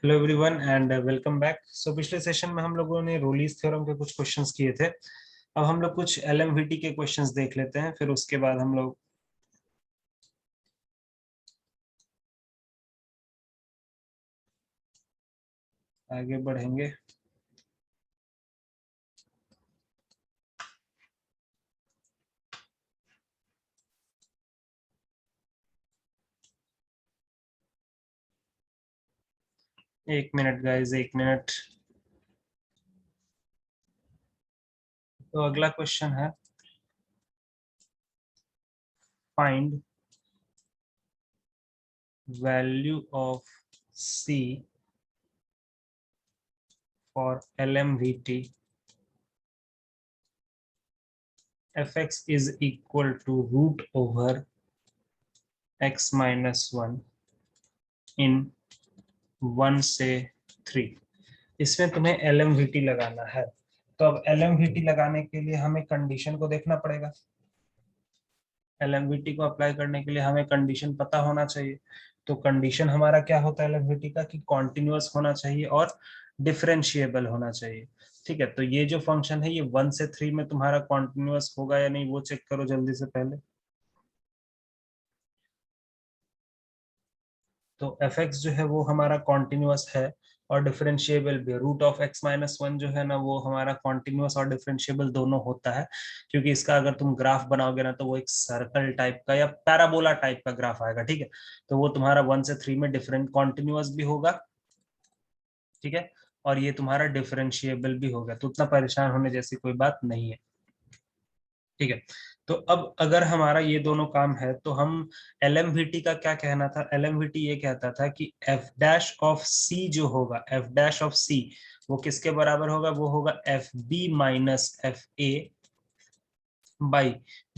Hello everyone and welcome back. So पिछले session में हम लोगों ने रोलीज थ्योरम के कुछ क्वेश्चंस किए थे। अब हम लोग कुछ एलएमवीटी के क्वेश्चंस देख लेते हैं, फिर उसके बाद हम लोग आगे बढ़ेंगे। एक मिनट गाइस, एक मिनट। तो अगला क्वेश्चन है, find value of C for LMVT fx is equal to root over x minus 1 in 1 से 3। इसमें तुम्हें एलएमवीटी लगाना है। तो अब एलएमवीटी लगाने के लिए हमें कंडीशन को देखना पड़ेगा। एलएमवीटी को अप्लाई करने के लिए हमें कंडीशन पता होना चाहिए। तो कंडीशन हमारा क्या होता है एलएमवीटी का, कि कॉन्टिन्यूअस होना चाहिए और डिफरेंशिएबल होना चाहिए। ठीक है, तो ये जो फंक्शन है ये 1 से 3 में तुम्हारा कॉन्टिन्यूअस होगा या नहीं वो चेक करो जल्दी से पहले। तो एफ एक्स जो है वो हमारा कॉन्टिन्यूअस है और डिफरेंशिएबल भी। Root of x minus one जो है ना वो हमारा कॉन्टिन्यूअस और डिफरेंशिएबल दोनों होता है, क्योंकि इसका अगर तुम ग्राफ बनाओगे ना तो वो एक सर्कल टाइप का या पैराबोला टाइप का ग्राफ आएगा। ठीक है, तो वो तुम्हारा 1 से 3 में डिफरेंट कॉन्टिन्यूअस भी होगा। ठीक है, और ये तुम्हारा डिफरेंशिएबल भी होगा, तो उतना परेशान होने जैसी कोई बात नहीं है। ठीक है, तो अब अगर हमारा ये दोनों काम है तो हम एलएमवीटी का क्या कहना था, एलएमवीटी ये कहता था कि एफ डैश ऑफ सी जो होगा, एफ डैश ऑफ सी वो किसके बराबर होगा, वो होगा F B minus F A by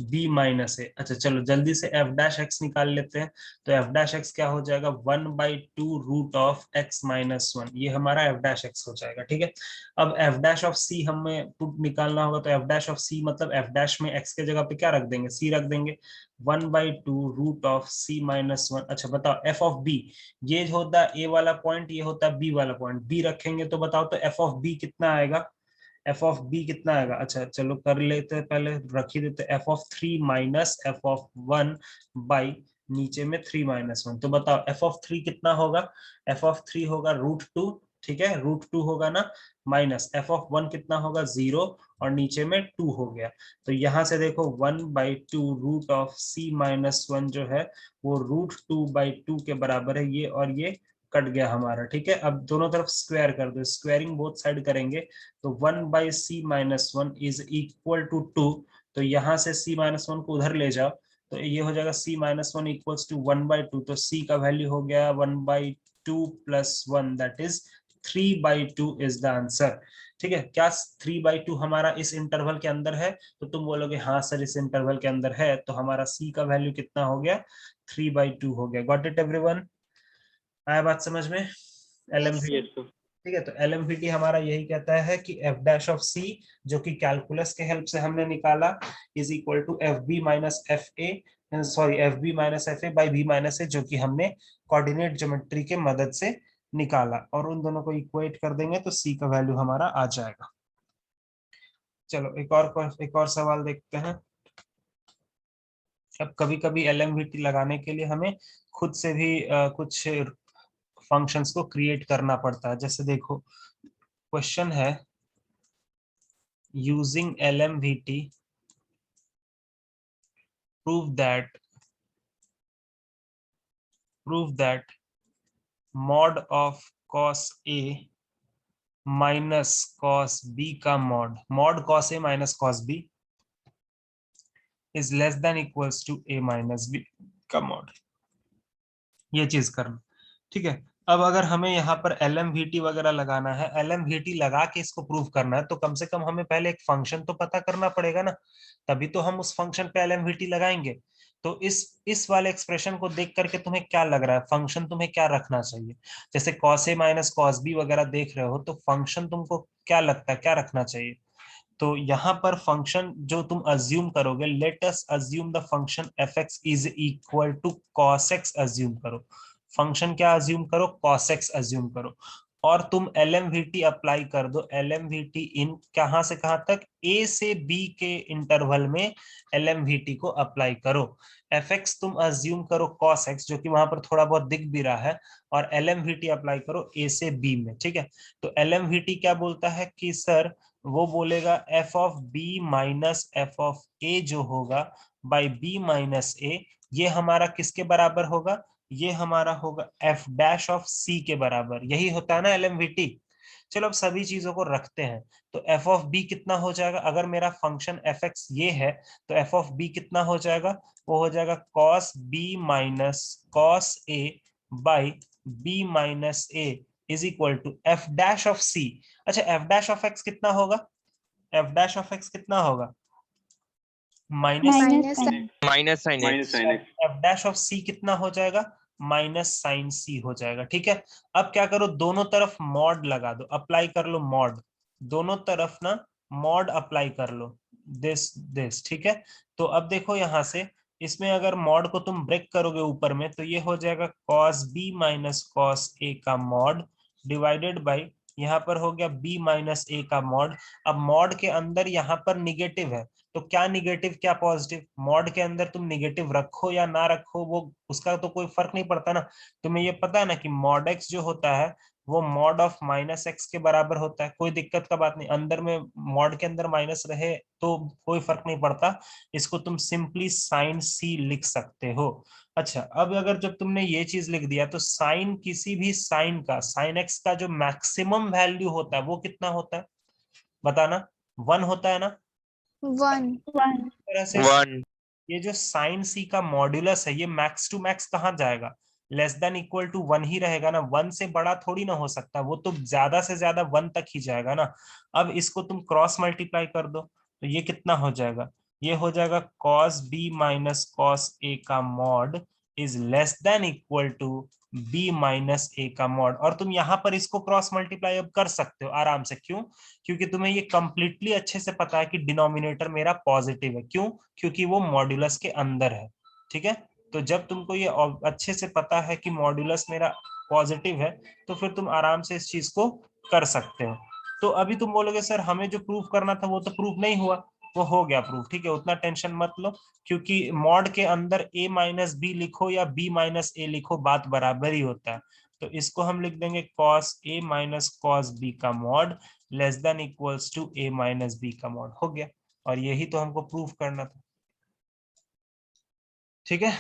B minus A. अच्छा चलो जल्दी से एफ डैश एक्स निकाल लेते हैं। तो एफ डैश एक्स क्या हो जाएगा, 1/2 root of x minus one, ये हमारा एफ डैश एक्स हो जाएगा। ठीक है, अब एफ डैश ऑफ सी हमें निकालना होगा, तो एफ डैश ऑफ सी मतलब एफ डैश में एक्स के जगह पे क्या रख देंगे, सी रख देंगे। 1/2 root of c minus one. अच्छा बताओ एफ ऑफ बी, ये होता है ए वाला पॉइंट, ये होता है बी वाला पॉइंट, बी रखेंगे तो बताओ तो एफ ऑफ बी कितना आएगा, एफ ऑफ बी कितना आएगा। अच्छा चलो कर लेते हैं, पहले रख ही देते F of 3 minus F of 1 by नीचे में 3 माइनस 1। तो बताओ एफ ऑफ 3 कितना होगा, एफ ऑफ 3 होगा √2। ठीक है, √2 होगा ना, माइनस एफ ऑफ 1 कितना होगा 0 और नीचे में 2 हो गया। तो यहां से देखो 1/2 root of c minus one जो है वो √2/2 के बराबर है, ये और ये कट गया हमारा। ठीक है, अब दोनों तरफ स्क्वायर कर दो, स्क्वायरिंग बोथ साइड करेंगे तो 1/c-1 इज इक्वल टू 2। तो यहां से c-1 को उधर ले जाओ तो ये हो जाएगा c-1 इक्वल्स टू 1/2। तो c का वैल्यू हो गया 1/2 plus 1 that is 3/2 is the answer. ठीक है, क्या 3/2 हमारा इस इंटरवल के अंदर है, तो तुम बोलोगे हाँ सर इस इंटरवल के अंदर है, तो हमारा c का वैल्यू कितना हो गया, 3/2 हो गया। गॉट इट एवरीवन, आया बात समझ में। LMV, yes sir. ठीक है, तो एलएमवीटी हमारा यही कहता है कि एफ डैश ऑफ सी जो कि कैलकुलस के हेल्प से हमने निकाला is equal to F B minus F A, sorry F B minus F A by B minus A, जो कि हमने कोऑर्डिनेट ज्योमेट्री के मदद से निकाला, और उन दोनों को इक्वेट कर देंगे तो सी का वैल्यू हमारा आ जाएगा। चलो एक और सवाल देखते हैं। अब कभी कभी एलएमवीटी लगाने के लिए हमें खुद से भी कुछ फंक्शंस को क्रिएट करना पड़ता है। जैसे देखो क्वेश्चन है, using LMVT prove that mod of cos A minus cos B का mod cos A minus cos B is less than equals to A minus B का mod। ये चीज करना। ठीक है, अब अगर हमें यहाँ पर LMVT वगैरह लगाना है, LMVT लगा के इसको प्रूव करना है, तो कम से कम हमें पहले एक फंक्शन तो पता करना पड़ेगा ना, तभी तो हम उस फंक्शन पे LMVT लगाएंगे। तो इस वाले एक्सप्रेशन को देख करके तुम्हें क्या लग रहा है, फंक्शन तुम्हें क्या रखना चाहिए। जैसे cos A minus cos B वगैरह देख रहे हो तो फंक्शन तुमको क्या लगता है क्या रखना चाहिए। तो यहाँ पर फंक्शन जो तुम अज्यूम करोगे, let us assume the function f x is equal to cos x assume करो। फंक्शन क्या अज्यूम करो, cos x अज्यूम करो, और तुम LMVT अप्लाई कर दो। LMVT इन कहां से कहां तक, A से B के इंटरवल में LMVT को अप्लाई करो। fx तुम अज्यूम करो cos x, जो कि वहां पर थोड़ा बहुत दिख भी रहा है, और LMVT अप्लाई करो A से B में, ठीक है। तो LMVT क्या बोलता है कि सर, वो बोलेगा f of b minus f of a जो होगा बाई b माइनस a, ये हमारा किसके बराबर होगा, ये हमारा होगा f डैश ऑफ c के बराबर। यही होता है ना LMVT। चलो अब सभी चीजों को रखते हैं। तो f ऑफ b कितना हो जाएगा, अगर मेरा फंक्शन fx ये है तो f ऑफ b कितना हो जाएगा, वो हो जाएगा cos b minus cos a by b minus a is equal to f dash of c। अच्छा, f डैश ऑफ x कितना होगा, f डैश ऑफ x कितना होगा, minus minus sine x. f dash of c कितना हो जाएगा, minus sign c हो जाएगा, ठीक है। अब क्या करो, दोनों तरफ मॉड लगा दो, अप्लाई कर लो मॉड, दोनों तरफ ना मॉड अप्लाई कर लो, दिस ठीक है। तो अब देखो यहां से, इसमें अगर मॉड को तुम ब्रेक करोगे ऊपर में, तो ये हो जाएगा cos b minus cos a का मॉड डिवाइडेड बाई, यहाँ पर हो गया b माइनस a का मॉड। अब मॉड के अंदर यहाँ पर निगेटिव है, तो क्या निगेटिव क्या पॉजिटिव, मॉड के अंदर तुम निगेटिव रखो या ना रखो, वो उसका तो कोई फर्क नहीं पड़ता ना। तुम्हें ये पता है ना कि मॉड एक्स जो होता है वो मॉड ऑफ माइनस एक्स के बराबर होता है, कोई दिक्कत का बात नहीं, अंदर में मॉड के अंदर माइनस रहे तो कोई फर्क नहीं पड़ता, इसको तुम सिंपली साइन सी लिख सकते हो। अच्छा, अब अगर जब तुमने ये चीज लिख दिया, तो साइन किसी भी साइन का, साइन एक्स का जो मैक्सिमम वैल्यू होता है वो कितना होता है, बताना, 1 होता है ना। 1 तरह से 1। ये जो साइन सी का मॉड्यूलस है, ये मैक्स टू मैक्स कहाँ जाएगा, लेस देन इक्वल टू 1 ही रहेगा ना, 1 से बड़ा थोड़ी ना हो सकता, वो तो ज्यादा से ज्यादा 1 तक ही जाएगा ना। अब इसको तुम क्रॉस मल्टीप्लाई कर दो, तो ये कितना हो जाएगा, ये हो जाएगा cos b minus cos a का mod is less than equal to b minus a का मॉड। और तुम यहाँ पर इसको क्रॉस मल्टीप्लाई अब कर सकते हो आराम से, क्यों, क्योंकि तुम्हें ये कंप्लीटली अच्छे से पता है कि डिनोमिनेटर मेरा पॉजिटिव है, क्यों, क्योंकि वो मॉड्यूलस के अंदर है, ठीक है। तो जब तुमको ये अच्छे से पता है कि मॉड्यूलस मेरा पॉजिटिव है, तो फिर तुम आराम से इस चीज को कर सकते हो। तो अभी तुम बोलोगे सर हमें जो प्रूफ करना था वो तो प्रूफ नहीं हुआ, वो हो गया प्रूफ, ठीक है, उतना टेंशन मत लो, क्योंकि मॉड के अंदर a माइनस बी लिखो या b माइनस ए लिखो, बात बराबर ही होता है। तो इसको हम लिख देंगे cos a minus cos b का mod less than equals to a minus b का मॉड, हो गया। और यही तो हमको प्रूफ करना था, ठीक है।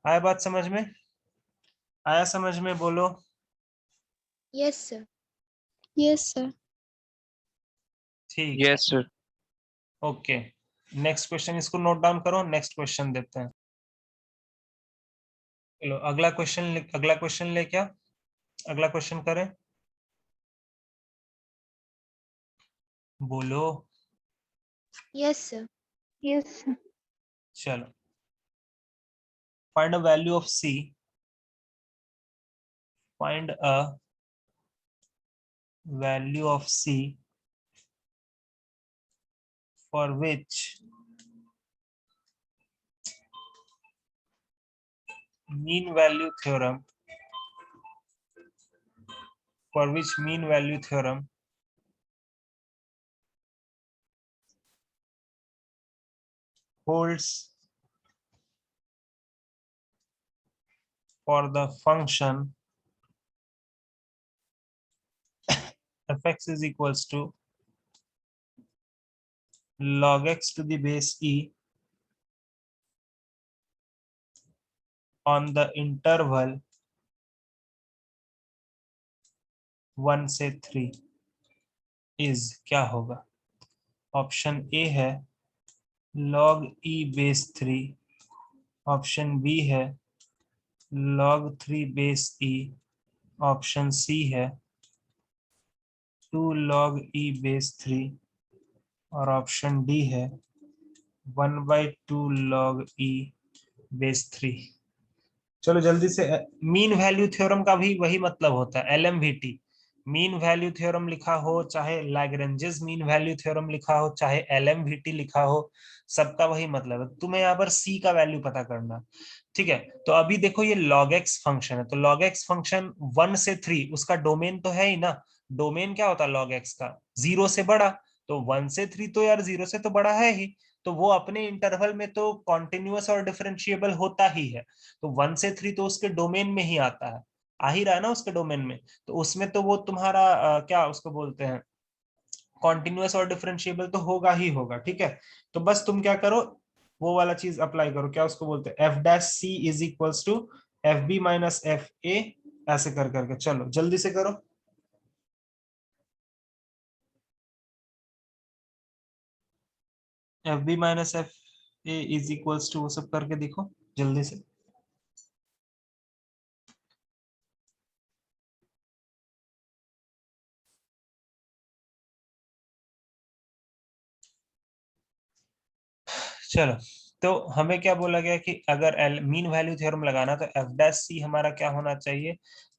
आया बात समझ में, आया समझ में, बोलो। Yes sir. ठीक, yes sir. Okay. Next question, इसको नोट डाउन करो, नेक्स्ट क्वेश्चन देते हैं। चलो अगला क्वेश्चन, अगला क्वेश्चन ले, क्या अगला क्वेश्चन करें, बोलो। Yes sir. चलो, find a value of c, find a value of c for which mean value theorem holds for the function fx is equals to log x to the base e on the interval 1 से 3 is, क्या होगा। Option A है log e base 3, option B है log 3 base e, option C है 2 log e base 3, और option D है 1/2 log e base 3। चलो जल्दी से, मीन वैल्यू थ्योरम का भी वही मतलब होता है, LMVT, मीन वैल्यू थ्योरम लिखा हो, चाहे लैग्रेंजेस मीन वैल्यू थ्योरम लिखा हो, चाहे एलएमवीटी लिखा हो, सबका वही मतलब है, तुम्हें यहाँ पर सी का वैल्यू पता करना। ठीक है, तो अभी देखो ये log x फंक्शन है, तो log x फंक्शन 1 से 3, उसका डोमेन तो है ही ना। डोमेन क्या होता है log x का? 0 से बड़ा। तो 1 से 3 तो यार 0 से तो बड़ा है ही, तो वो अपने इंटरवल में तो कॉन्टिन्यूअस और डिफरेंशिएबल होता ही है। तो 1 से 3 तो उसके डोमेन में ही आता है, आ ही रहा है ना उसके डोमेन में। तो उसमें तो वो तुम्हारा क्या उसको बोलते हैं, कॉन्टिन्यूअस और डिफरेंशिएबल तो होगा ही होगा। ठीक है, तो बस तुम क्या करो, वो वाला चीज अप्लाई करो, क्या उसको बोलते हैं, f dash c is equals to F B minus F a, ऐसे कर करके चलो जल्दी से करो। F B minus F a is equals to, वो सब करके दिखो जल्दी से। चलो, तो हमें क्या बोला गया कि अगर एल मीन वैल्यू थ्योरम लगाना तो एफ डैश सी हमारा क्या होना चाहिए,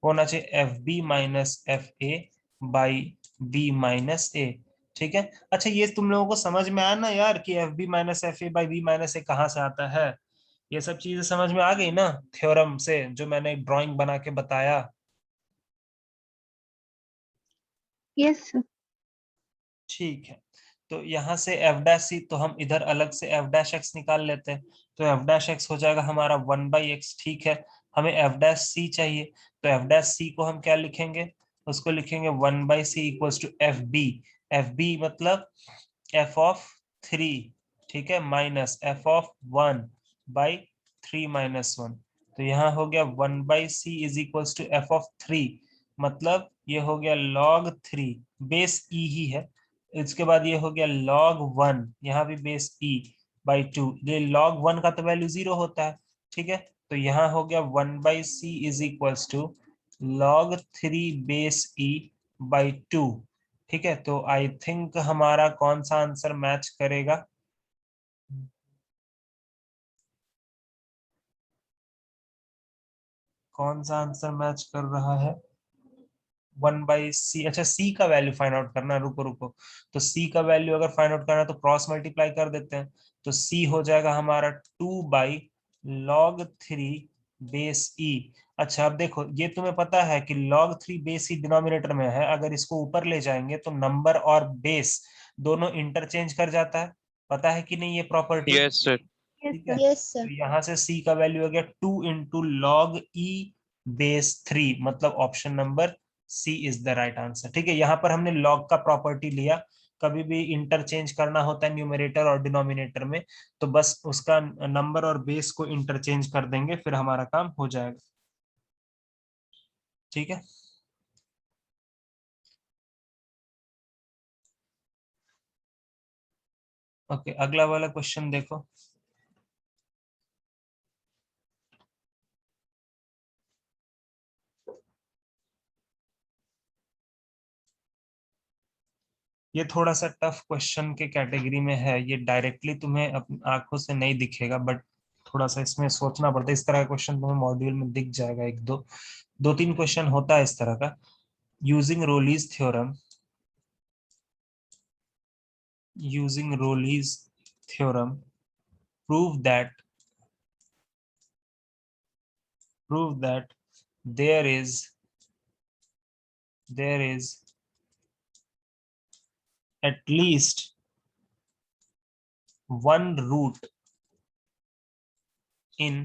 होना चाहिए F B minus F A by B minus A. ठीक है, अच्छा ये तुम लोगों को समझ में आया ना यार कि F B minus F A by B minus A कहाँ से आता है? ये सब चीजें समझ में आ गई ना थ्योरम से, जो मैंने ड्राइंग बना के बताया। Yes sir. ठीक है, तो यहाँ से एफ डैश सी, तो हम इधर अलग से एफ डैश एक्स निकाल लेते हैं, तो एफ डैश एक्स हो जाएगा हमारा 1/x। ठीक है, हमें एफ डैश सी चाहिए, तो एफ डैश सी को हम क्या लिखेंगे, उसको लिखेंगे 1/c equals to F b. F b मतलब एफ ऑफ 3, ठीक है, माइनस एफ ऑफ 1/3 - 1। तो यहाँ हो गया 1/c is equals to f of 3, मतलब ये हो गया log 3, बेस ई ही है। इसके बाद ये हो गया log 1, यहाँ भी बेस ई बाई 2, ये log 1 का तो वैल्यू 0 होता है। ठीक है, तो यहाँ हो गया 1/c is equals to log 3 base e by 2। ठीक है, तो आई थिंक हमारा कौन सा आंसर मैच करेगा? कौन सा आंसर मैच कर रहा है? 1/c, अच्छा सी का वैल्यू फाइंड आउट करना है, रुको रुको। तो सी का वैल्यू अगर फाइंड आउट करना है तो क्रॉस मल्टीप्लाई कर देते हैं, तो सी हो जाएगा हमारा 2/log 3 बेस ई। अच्छा अब देखो, ये तुम्हें पता है कि log 3 बेस ई डिनोमिनेटर में है, अगर इसको ऊपर ले जाएंगे तो नंबर और बेस दोनों इंटरचेंज कर जाता है, पता है कि नहीं ये प्रॉपर्टी? Yes, sir. ठीक है, यस तो सर। यहाँ से c का वैल्यू हो गया 2 × log e बेस 3, मतलब option number C is the right answer. ठीक है, यहाँ पर हमने log का प्रॉपर्टी लिया, कभी भी इंटरचेंज करना होता है न्यूमरेटर और डिनोमिनेटर में, तो बस उसका नंबर और बेस को इंटरचेंज कर देंगे, फिर हमारा काम हो जाएगा। ठीक है, ओके, अगला वाला क्वेश्चन देखो। ये थोड़ा सा टफ क्वेश्चन के कैटेगरी में है, ये डायरेक्टली तुम्हें अपनी आंखों से नहीं दिखेगा, बट थोड़ा सा इसमें सोचना पड़ता है। इस तरह का क्वेश्चन तुम्हें मॉड्यूल में दिख जाएगा, एक दो दो तीन क्वेश्चन होता है इस तरह का। Using Rolle's theorem, using Rolle's theorem prove that prove that there is at least one root in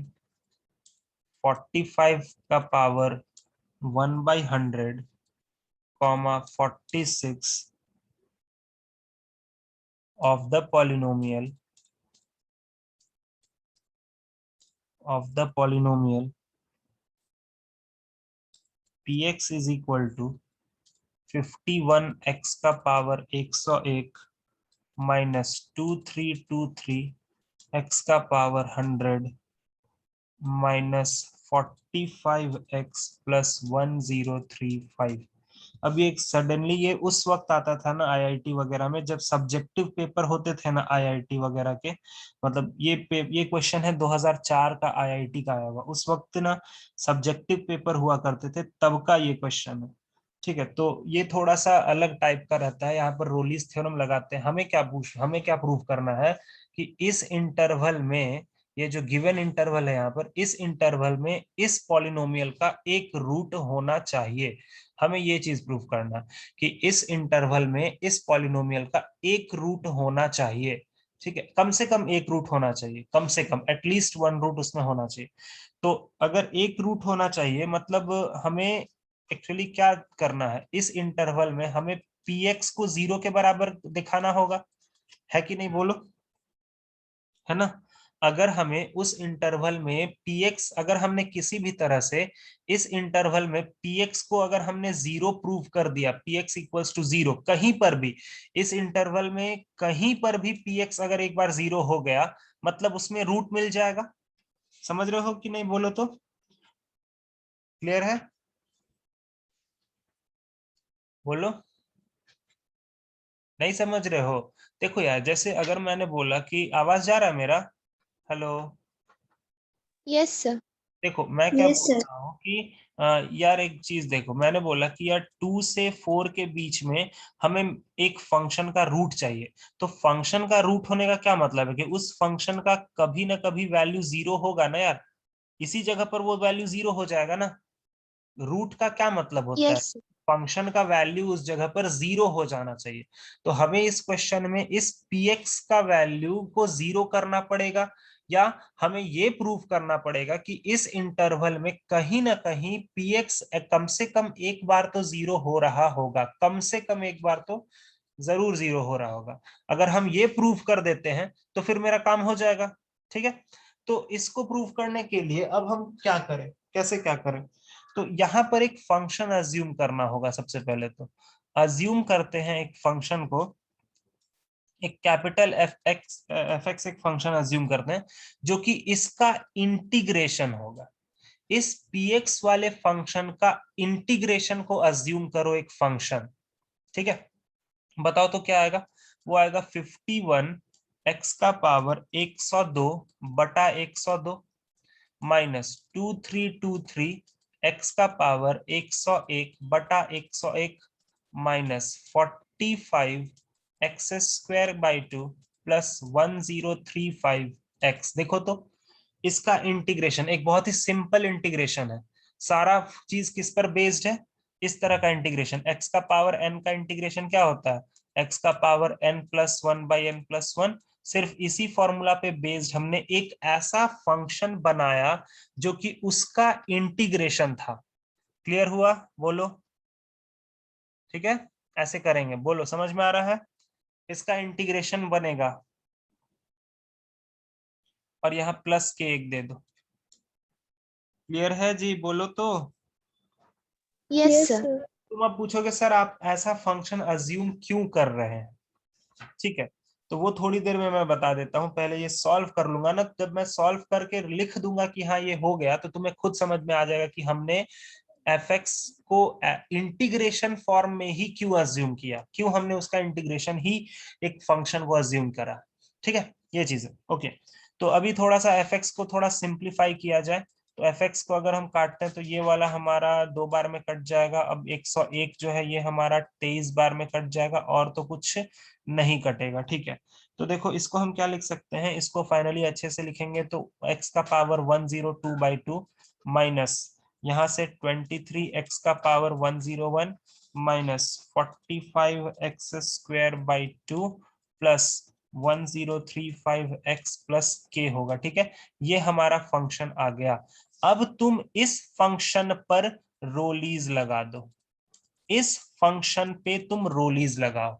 45 का power 1/100, 46 of the polynomial px is equal to 51x का पावर 101 माइनस 2323 x का पावर 100 माइनस 45x प्लस 1035। अब ये suddenly ये उस वक्त आता था ना आईआईटी वगैरह में, जब सब्जेक्टिव पेपर होते थे ना आईआईटी वगैरह के, मतलब ये क्वेश्चन है 2004 का आईआईटी का आया हुआ, उस वक्त ना सब्जेक्टिव पेपर हुआ करते थे, तब का ये क्वेश्चन है। ठीक है, तो ये थोड़ा सा अलग टाइप का रहता है। यहाँ पर रोलीज थ्योरम लगाते हैं। हमें क्या प्रूव करना है कि इस इंटरवल में, ये जो गिवन इंटरवल है यहाँ पर, इस इंटरवल में इस पॉलिनोमियल का एक रूट होना चाहिए। हमें ये चीज प्रूव करना है कि इस इंटरवल में इस पॉलिनोमियल का एक रूट होना चाहिए। ठीक है, कम से कम एक रूट होना चाहिए, कम से कम एटलीस्ट वन रूट उसमें होना चाहिए। तो अगर एक रूट होना चाहिए मतलब हमें एक्चुअली क्या करना है, इस इंटरवल में हमें px को 0 के बराबर दिखाना होगा, है कि नहीं बोलो, है ना। अगर हमें उस इंटरवल में px, अगर हमने किसी भी तरह से इस इंटरवल में px को अगर हमने 0 प्रूव कर दिया, px इक्वल्स टू 0, कहीं पर भी इस इंटरवल में कहीं पर भी px अगर एक बार 0 हो गया, मतलब उसमें रूट मिल जाएगा। समझ रहे हो कि नहीं बोलो तो, क्लियर है, बोलो। नहीं समझ रहे हो? देखो यार, जैसे अगर मैंने बोला कि आवाज जा रहा है मेरा, हेलो, Yes, sir. देखो मैं क्या बोल रहा हूँ कि यार एक चीज देखो, मैंने बोला कि यार 2 से 4 के बीच में हमें एक फंक्शन का रूट चाहिए। तो फंक्शन का रूट होने का क्या मतलब है कि उस फंक्शन का कभी ना कभी वैल्यू 0 होगा ना यार, इसी जगह पर वो वैल्यू 0 हो जाएगा ना। रूट का क्या मतलब होता है, Yes, sir. फंक्शन का वैल्यू उस जगह पर 0 हो जाना चाहिए। तो हमें इस क्वेश्चन में इस px का वैल्यू को 0 करना पड़ेगा, या हमें ये प्रूव करना पड़ेगा कि इस इंटरवल में कहीं ना कहीं px कम से कम एक बार तो 0 हो रहा होगा, कम से कम एक बार तो जरूर 0 हो रहा होगा। अगर हम ये प्रूव कर देते हैं तो फिर मेरा काम हो जाएगा। ठीक है, तो इसको प्रूव करने के लिए अब हम क्या करें, कैसे क्या करें, तो यहां पर एक फंक्शन अज्यूम करना होगा। सबसे पहले तो अज्यूम करते हैं एक फंक्शन को, एक कैपिटल एफ एक्स एक फंक्शन अज्यूम करते हैं जो कि इसका इंटीग्रेशन होगा। इस px वाले फंक्शन का इंटीग्रेशन को अज्यूम करो एक फंक्शन। ठीक है, बताओ तो क्या आएगा। वो आएगा 51 x का पावर 102 बटा 102 माइनस 2323 x का पावर 101 बटा 101 minus 45 x square by 2 plus 1035 x। देखो तो इसका इंटीग्रेशन एक बहुत ही सिंपल इंटीग्रेशन है। सारा चीज किस पर बेस्ड है, इस तरह का इंटीग्रेशन। x का पावर n का इंटीग्रेशन क्या होता है, x का power n plus 1 by n plus 1। सिर्फ इसी फॉर्मूला पे बेस्ड हमने एक ऐसा फंक्शन बनाया जो कि उसका इंटीग्रेशन था। क्लियर हुआ, बोलो। ठीक है, ऐसे करेंगे, बोलो समझ में आ रहा है। इसका इंटीग्रेशन बनेगा और यहाँ प्लस के एक दे दो। क्लियर है जी, बोलो तो। Yes, sir. तुम अब पूछोगे सर आप ऐसा फंक्शन अज्यूम क्यों कर रहे हैं। ठीक है, तो वो थोड़ी देर में मैं बता देता हूँ। पहले ये सॉल्व कर लूंगा ना, जब मैं सॉल्व करके लिख दूंगा कि हाँ ये हो गया, तो तुम्हें खुद समझ में आ जाएगा कि हमने fx को इंटीग्रेशन फॉर्म में ही क्यों अज्यूम किया, क्यों हमने उसका इंटीग्रेशन ही एक फंक्शन को अज्यूम करा। ठीक है, ये चीज है। ओके, तो अभी थोड़ा सा fx को थोड़ा सिंप्लीफाई किया जाए। तो fx को अगर हम काटते हैं तो ये वाला हमारा 2 बार में कट जाएगा। अब 101 जो है ये हमारा 23 बार में कट जाएगा, और तो कुछ नहीं कटेगा। ठीक है, तो देखो इसको हम क्या लिख सकते हैं, इसको फाइनली अच्छे से लिखेंगे तो x का पावर 102/2 माइनस यहां से 23x का power 101 minus 45x square by 2 plus 1035x plus k होगा। ठीक है, ये हमारा फंक्शन आ गया। अब तुम इस फंक्शन पर रोलीज लगा दो, इस फंक्शन पे तुम रोलीज लगाओ,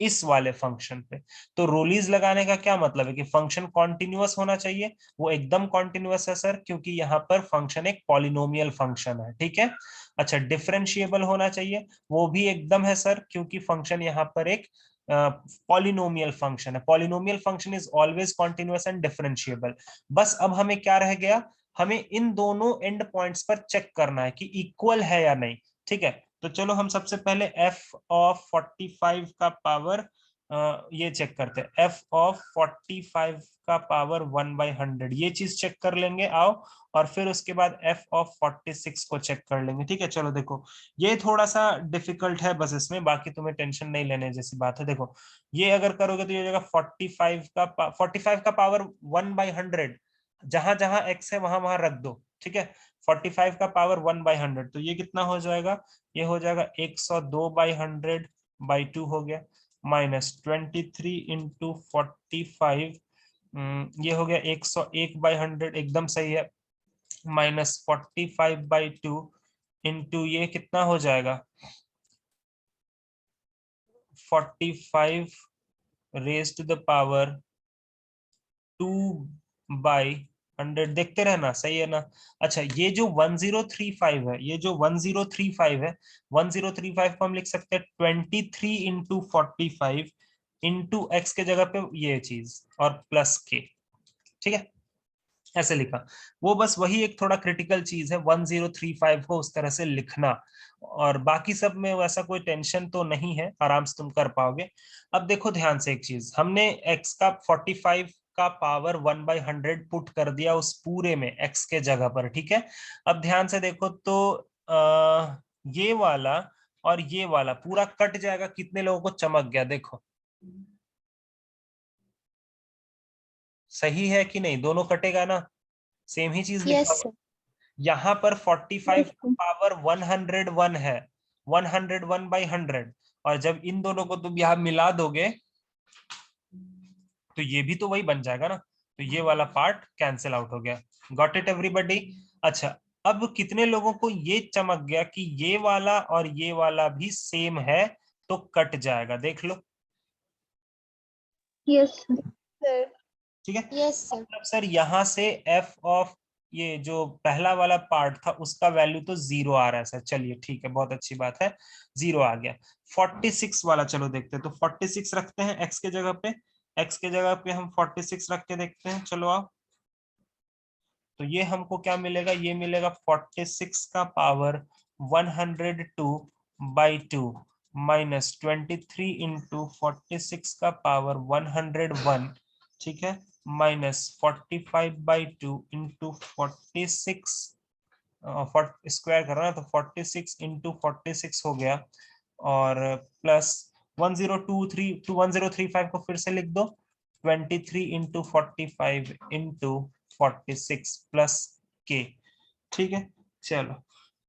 इस वाले फंक्शन पे। तो रोलीज लगाने का क्या मतलब है कि फंक्शन कॉन्टिन्यूअस होना चाहिए। वो एकदम कॉन्टिन्यूअस है सर, क्योंकि यहाँ पर फंक्शन एक पॉलिनोमियल फंक्शन है। ठीक है, अच्छा डिफरेंशिएबल होना चाहिए, वो भी एकदम है सर, क्योंकि फंक्शन यहाँ पर एक पॉलिनोमियल फंक्शन है। Polynomial function is always continuous and differentiable. बस अब हमें क्या रह गया, हमें इन दोनों एंड पॉइंट्स पर चेक करना है कि इक्वल है या नहीं। ठीक है, तो चलो हम सबसे पहले f ऑफ 45 का पावर ये चेक करते हैं f ऑफ 45 का पावर 1/100, ये चीज चेक कर लेंगे आओ, और फिर उसके बाद f ऑफ 46 को चेक कर लेंगे। ठीक है, चलो देखो ये थोड़ा सा डिफिकल्ट है बस इसमें, बाकी तुम्हें टेंशन नहीं लेने जैसी बात है। देखो ये अगर करोगे तो ये हो जाएगा 45 का पावर 1/100, जहां जहां x है वहां वहां रख दो। ठीक है, 45 का पावर 1/100, तो ये कितना हो जाएगा, ये हो जाएगा 102/100/2 हो गया, माइनस 23 इंटू 45, ये हो गया 101/100, एकदम सही है, माइनस 45/2 इंटू ये कितना हो जाएगा 45 रेज टू द पावर 2/100, देखते रहना, सही है ना। अच्छा ये जो 1035 है, ये जो 1035 है, 1035 को हम लिख सकते हैं 23 इंटू 45 इंटू एक्स के जगह पे ये चीज और प्लस के। ठीक है, ऐसे लिखा। वो बस वही एक थोड़ा क्रिटिकल चीज है 1035 को उस तरह से लिखना, और बाकी सब में वैसा कोई टेंशन तो नहीं है, आराम से तुम कर पाओगे। अब देखो ध्यान से एक चीज, हमने x का 45 का पावर 1/100 पुट कर दिया उस पूरे में x के जगह पर। ठीक है, अब ध्यान से देखो तो ये वाला और ये वाला पूरा कट जाएगा, कितने लोगों को चमक गया देखो, सही है कि नहीं, दोनों कटेगा ना, सेम ही चीज लिखा Yes, हुआ। sir. यहाँ पर 45 पावर 101 है, 101/100, और जब इन दोनों को तुम यहाँ मिला दोगे तो ये भी तो वही बन जाएगा ना, तो ये वाला पार्ट कैंसिल आउट हो गया। Got it everybody? अच्छा अब कितने लोगों को ये चमक गया कि ये वाला और ये वाला भी सेम है, तो कट जाएगा, देख लो। Yes, sir. ठीक है, Yes, sir. मतलब सर यहाँ से f ऑफ ये जो पहला वाला पार्ट था उसका वैल्यू तो 0 आ रहा है सर, चलिए ठीक है, बहुत अच्छी बात है, 0 आ गया। 46 वाला चलो देखते हैं, तो 46 रखते हैं x के जगह पे, x के जगह पे हम 46 रख के देखते हैं, चलो आओ। तो ये हमको क्या मिलेगा, ये मिलेगा 46 का पावर 102/2 माइनस 23 इंटू 46 का पावर 101, ठीक है, माइनस 45/2 इंटू 46 स्क्वायर कर रहा है तो 46 इंटू 46 हो गया, और प्लस 1035 को फिर से लिख दो, 23 इंटू 45 इंटू 46 प्लस के। ठीक है, चलो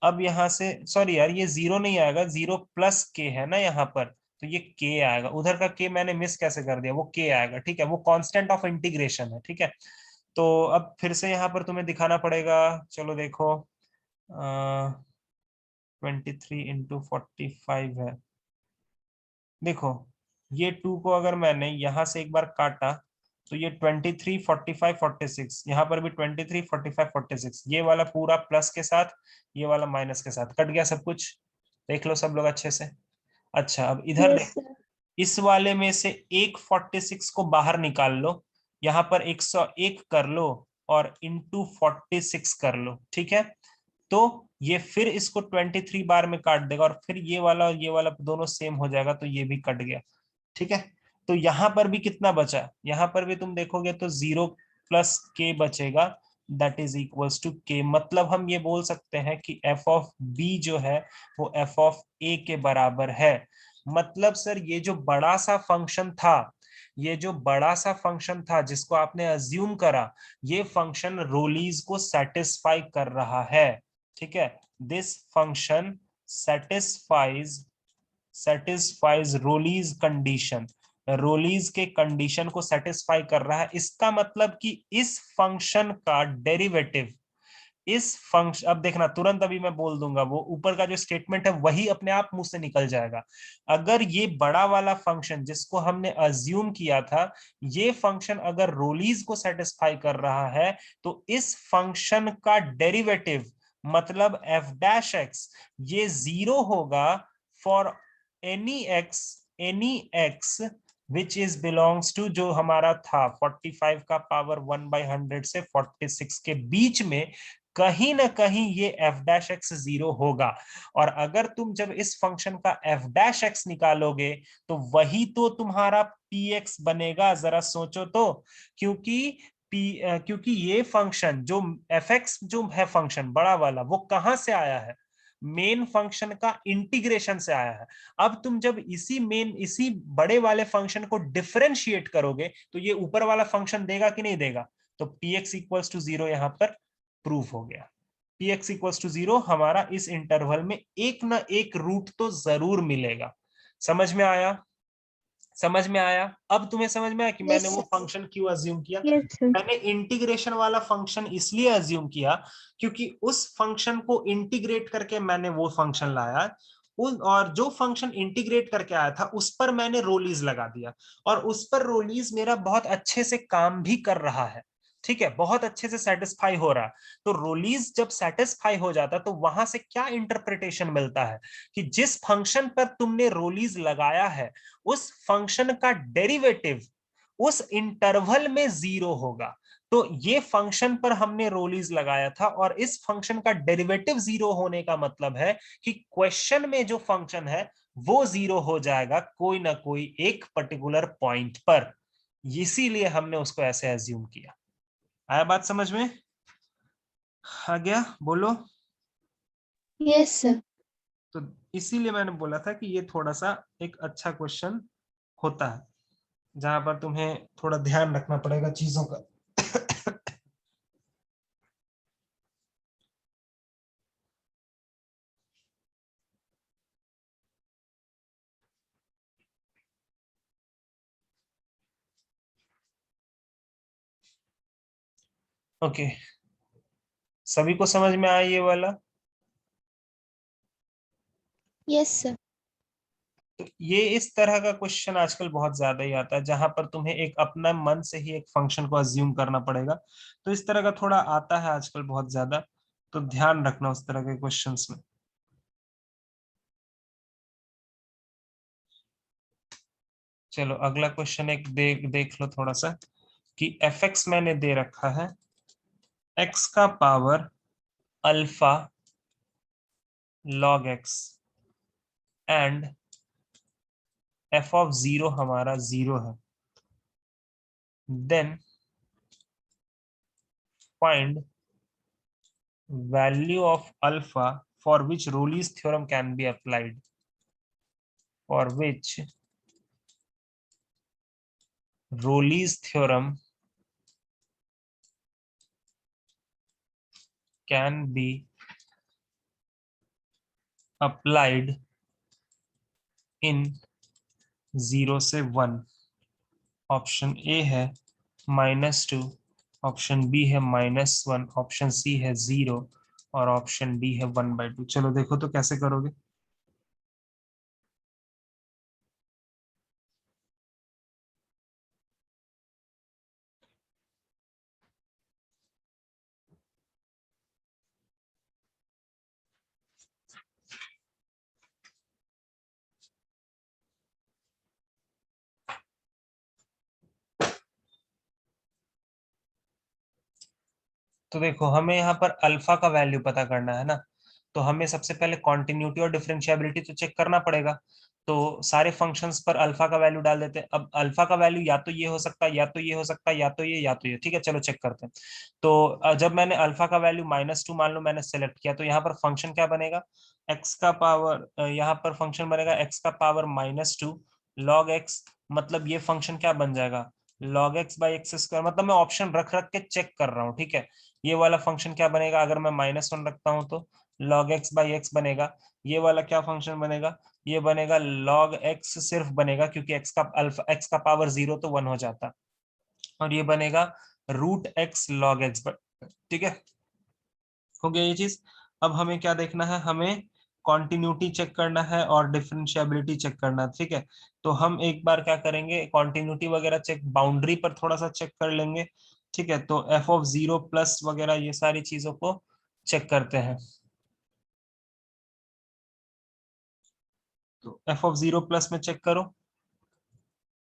अब यहाँ से सॉरी यार ये 0 नहीं आएगा, 0 प्लस के है ना यहाँ पर, तो ये के आएगा, उधर का के मैंने मिस कैसे कर दिया, वो के आएगा। ठीक है, वो कांस्टेंट ऑफ इंटीग्रेशन है। ठीक है, तो अब फिर से यहाँ पर तुम्हें दिखाना पड़ेगा, चलो देखो 23 इंटू 45 है, देखो ये 2 को अगर मैंने यहां से एक बार काटा तो ये 23 45 46, यहाँ पर भी 23 45 46, ये वाला पूरा प्लस के साथ, ये वाला माइनस के साथ, कट गया सब कुछ, देख लो सब लोग अच्छे से। अच्छा अब इधर Yes, sir. इस वाले में से एक 46 को बाहर निकाल लो, यहाँ पर 101 कर लो और इंटू 46 कर लो। ठीक है, तो ये फिर इसको 23 बार में काट देगा, और फिर ये वाला और ये वाला दोनों सेम हो जाएगा, तो ये भी कट गया। ठीक है, तो यहां पर भी कितना बचा, यहां पर भी तुम देखोगे तो 0 प्लस के बचेगा, दैट इज इक्वल्स टू के। मतलब हम ये बोल सकते हैं कि एफ ऑफ बी जो है वो एफ ऑफ ए के बराबर है। मतलब सर ये जो बड़ा सा फंक्शन था, ये जो बड़ा सा फंक्शन था जिसको आपने अज्यूम करा, ये फंक्शन रोलीज को सेटिस्फाई कर रहा है। ठीक है, दिस फंक्शन सेटिस्फाइज रोलीज कंडीशन, रोलीज के कंडीशन को सेटिस्फाई कर रहा है। इसका मतलब कि इस फंक्शन का डेरिवेटिव, इस फंक्शन, अब देखना तुरंत अभी मैं बोल दूंगा, वो ऊपर का जो स्टेटमेंट है वही अपने आप मुंह से निकल जाएगा। अगर ये बड़ा वाला फंक्शन जिसको हमने अज्यूम किया था, ये फंक्शन अगर रोलीज को सेटिस्फाई कर रहा है, तो इस फंक्शन का डेरिवेटिव मतलब एफ डैश एक्स, ये 0 होगा for any x which is belongs to, जो हमारा था 45 का पावर 1/100 से 46 के बीच में कहीं ना कहीं ये एफ डैश एक्स 0 होगा। और अगर तुम जब इस फंक्शन का एफ डैश एक्स निकालोगे तो वही तो तुम्हारा पी एक्स बनेगा। जरा सोचो तो, क्योंकि ये फंक्शन जो एफ एक्स जो है फंक्शन बड़ा वाला, वो कहां से आया है? मेन फंक्शन का इंटीग्रेशन से आया है। अब तुम जब इसी बड़े वाले फंक्शन को डिफरेंशिएट करोगे तो ये ऊपर वाला फंक्शन देगा कि नहीं देगा? तो पी एक्स इक्वल्स टू 0 यहां पर प्रूफ हो गया। पी एक्स इक्वल्स टू 0 हमारा इस इंटरवल में एक ना एक रूट तो जरूर मिलेगा। समझ में आया? समझ में आया? अब तुम्हें समझ में आया कि मैंने Yes, वो sir. फंक्शन क्यों अज्यूम किया? Yes, sir. मैंने इंटीग्रेशन वाला फंक्शन इसलिए अज्यूम किया क्योंकि उस फंक्शन को इंटीग्रेट करके मैंने वो फंक्शन लाया, और जो फंक्शन इंटीग्रेट करके आया था उस पर मैंने रोलीज लगा दिया, और उस पर रोलीज मेरा बहुत अच्छे से काम भी कर रहा है। ठीक है, बहुत अच्छे से सेटिस्फाई हो रहा है। तो रोलीज जब सेटिस्फाई हो जाता है तो वहां से क्या इंटरप्रिटेशन मिलता है कि जिस फंक्शन पर तुमने रोलीज लगाया है उस फंक्शन का डेरिवेटिव उस इंटरवल में 0 होगा। तो ये फंक्शन पर हमने रोलीज लगाया था, और इस फंक्शन का डेरिवेटिव 0 होने का मतलब है कि क्वेश्चन में जो फंक्शन है वो 0 हो जाएगा कोई ना कोई एक पर्टिकुलर पॉइंट पर। इसीलिए हमने उसको ऐसे एज्यूम किया। आया बात समझ में? आ गया? बोलो। Yes, sir. तो इसीलिए मैंने बोला था कि ये थोड़ा सा एक अच्छा क्वेश्चन होता है जहां पर तुम्हें थोड़ा ध्यान रखना पड़ेगा चीजों का। ओके, सभी को समझ में आया ये वाला? Yes, sir. तो ये इस तरह का क्वेश्चन आजकल बहुत ज्यादा ही आता है जहां पर तुम्हें एक अपना मन से ही एक फंक्शन को अज्यूम करना पड़ेगा। तो इस तरह का थोड़ा आता है आजकल बहुत ज्यादा, तो ध्यान रखना उस तरह के क्वेश्चंस में। चलो अगला क्वेश्चन एक देख लो थोड़ा सा, कि एफ एक्स मैंने दे रखा है एक्स का power alpha log x and f of 0 हमारा 0 है। Then find value of alpha for which Rolle's theorem can be applied, for which Rolle's theorem can be applied in 0 से 1। ऑप्शन ए है -2, option B है -1, option C है 0, और option D है 1/2। चलो देखो तो कैसे करोगे। तो देखो हमें यहाँ पर अल्फा का वैल्यू पता करना है ना, तो हमें सबसे पहले कॉन्टिन्यूटी और डिफरेंशिएबिलिटी तो चेक करना पड़ेगा। तो सारे फंक्शंस पर अल्फा का वैल्यू डाल देते हैं। अब अल्फा का वैल्यू या तो ये हो सकता है, या तो ये हो सकता है, या तो ये, या तो ये। ठीक है, चलो चेक करते हैं। तो जब मैंने अल्फा का वैल्यू -2 मान लो मैंने सेलेक्ट किया, तो यहाँ पर फंक्शन क्या बनेगा? एक्स का पावर, यहाँ पर फंक्शन बनेगा एक्स का पावर -2 लॉग एक्स। मतलब ये फंक्शन क्या बन जाएगा? Log x by x square. मतलब मैं ऑप्शन रख रख के चेक कर रहा हूँ। ठीक है, ये वाला फंक्शन क्या बनेगा अगर मैं -1 रखता हूं तो? log x बाई एक्स बनेगा। ये वाला क्या फंक्शन बनेगा? ये बनेगा log x सिर्फ बनेगा, क्योंकि x का पावर 0 तो 1 हो जाता, और ये बनेगा √x log x। ठीक है, हो गया ये चीज। अब हमें क्या देखना है? हमें कॉन्टिन्यूटी चेक करना है और डिफरेंशिएबिलिटी चेक करना है। ठीक है, तो हम एक बार क्या करेंगे, कॉन्टिन्यूटी वगैरह चेक बाउंड्री पर थोड़ा सा चेक कर लेंगे। ठीक है, तो एफ ऑफ 0 प्लस वगैरह ये सारी चीजों को चेक करते हैं। तो एफ ऑफ 0 प्लस में चेक करो,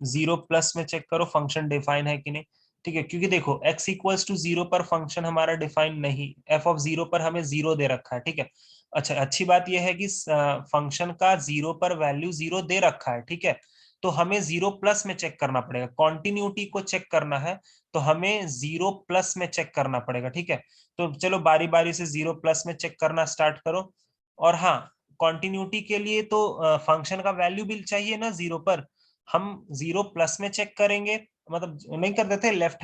0 प्लस में चेक करो फंक्शन डिफाइन है कि नहीं। ठीक है, क्योंकि देखो x इक्वल्स टू 0 पर फंक्शन हमारा डिफाइन नहीं, f ऑफ 0 पर हमें 0 दे रखा है। ठीक है, अच्छा अच्छी बात यह है कि फंक्शन का 0 पर वैल्यू 0 दे रखा है। ठीक है, तो हमें 0 प्लस में चेक करना पड़ेगा, कॉन्टिन्यूटी को चेक करना है तो हमें 0 प्लस में चेक करना पड़ेगा। ठीक है, तो चलो बारी बारी से 0 प्लस में चेक करना स्टार्ट करो। और हाँ, कॉन्टिन्यूटी के लिए तो फंक्शन का वैल्यू भी चाहिए ना 0 पर। हम 0 प्लस में चेक करेंगे, मतलब नहीं कर देते left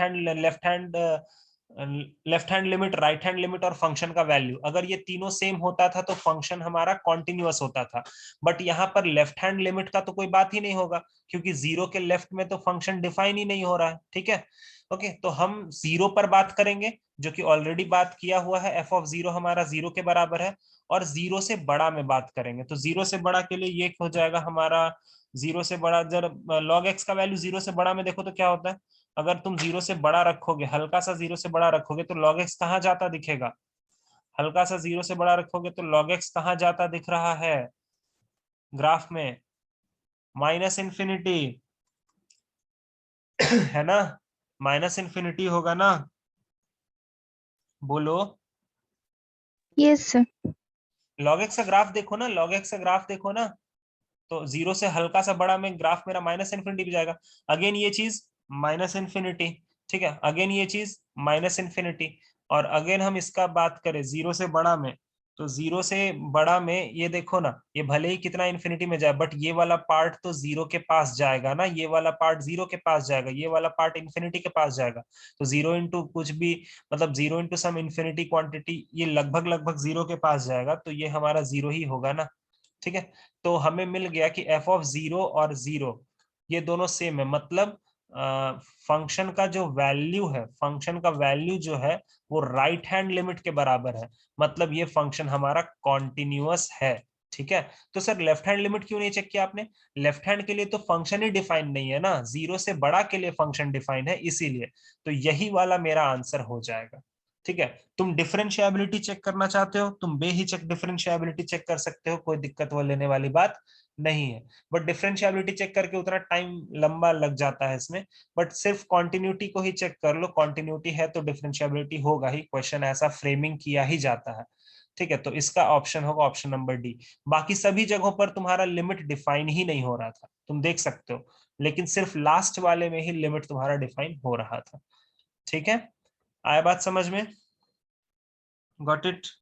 hand limit, right hand limit और फंक्शन का वैल्यू, अगर ये तीनों सेम होता था तो फंक्शन हमारा कॉन्टिन्यूअस होता था। बट यहाँ पर लेफ्ट हैंड लिमिट का तो कोई बात ही नहीं होगा, क्योंकि 0 के लेफ्ट में तो फंक्शन डिफाइन ही नहीं हो रहा है। ठीक है, ओके, तो हम 0 पर बात करेंगे, जो कि ऑलरेडी बात किया हुआ है, f ऑफ 0 हमारा 0 के बराबर है। और 0 से बड़ा में बात करेंगे, तो 0 से बड़ा के लिए ये हो जाएगा हमारा 0 से बड़ा, जब log x का वैल्यू 0 से बड़ा में देखो तो क्या होता है, अगर तुम 0 से बड़ा रखोगे, हल्का सा 0 से बड़ा रखोगे तो log x कहाँ जाता दिखेगा, हल्का सा 0 से बड़ा रखोगे तो log x कहाँ जाता दिख रहा है ग्राफ में, माइनस इन्फिनिटी है ना, माइनस इन्फिनिटी होगा ना, बोलो। Yes, sir. log x का ग्राफ देखो ना, log x का ग्राफ देखो ना, तो 0 से हल्का सा बड़ा में ग्राफ मेरा माइनस इन्फिनिटी भी जाएगा, अगेन ये चीज माइनस इन्फिनिटी। ठीक है, अगेन ये चीज माइनस इन्फिनिटी। और अगेन हम इसका बात करें 0 से बड़ा में, तो 0 से बड़ा में ये देखो ना, ये भले ही कितना इन्फिनिटी में जाए, बट ये वाला पार्ट तो 0 के पास जाएगा ना, ये वाला पार्ट 0 के पास जाएगा, ये वाला पार्ट इन्फिनिटी के पास जाएगा। तो 0 इंटू कुछ भी, मतलब 0 इंटू सम इन्फिनिटी क्वांटिटी, ये लगभग लगभग 0 के पास जाएगा, तो ये हमारा 0 ही होगा ना। ठीक है, तो हमें मिल गया कि f ऑफ 0 और 0 ये दोनों सेम है, मतलब फंक्शन का जो वैल्यू है, फंक्शन का वैल्यू जो है वो राइट हैंड लिमिट के बराबर है, मतलब ये फंक्शन हमारा कॉन्टिन्यूअस है। ठीक है, तो सर लेफ्ट हैंड लिमिट क्यों नहीं चेक किया आपने, लेफ्ट हैंड के लिए तो फंक्शन ही डिफाइन नहीं है ना, 0 से बड़ा के लिए फंक्शन डिफाइन है इसीलिए, तो यही वाला मेरा आंसर हो जाएगा। ठीक है, तुम डिफरेंशियबिलिटी चेक करना चाहते हो, तुम बेहिचक डिफरेंशियबिलिटी चेक कर सकते हो, कोई दिक्कत वो लेने वाली बात नहीं है। बट डिफरेंशियबिलिटी चेक करके उतना टाइम लंबा लग जाता है इसमें, बट सिर्फ कॉन्टिन्यूटी को ही चेक कर लो, कॉन्टिन्यूटी है तो डिफरेंशियबिलिटी होगा ही, क्वेश्चन ऐसा फ्रेमिंग किया ही जाता है। ठीक है, तो इसका ऑप्शन होगा ऑप्शन नंबर डी। बाकी सभी जगहों पर तुम्हारा लिमिट डिफाइन ही नहीं हो रहा था, तुम देख सकते हो, लेकिन सिर्फ लास्ट वाले में ही लिमिट तुम्हारा डिफाइन हो रहा था। ठीक है, आया बात समझ में, गॉट इट।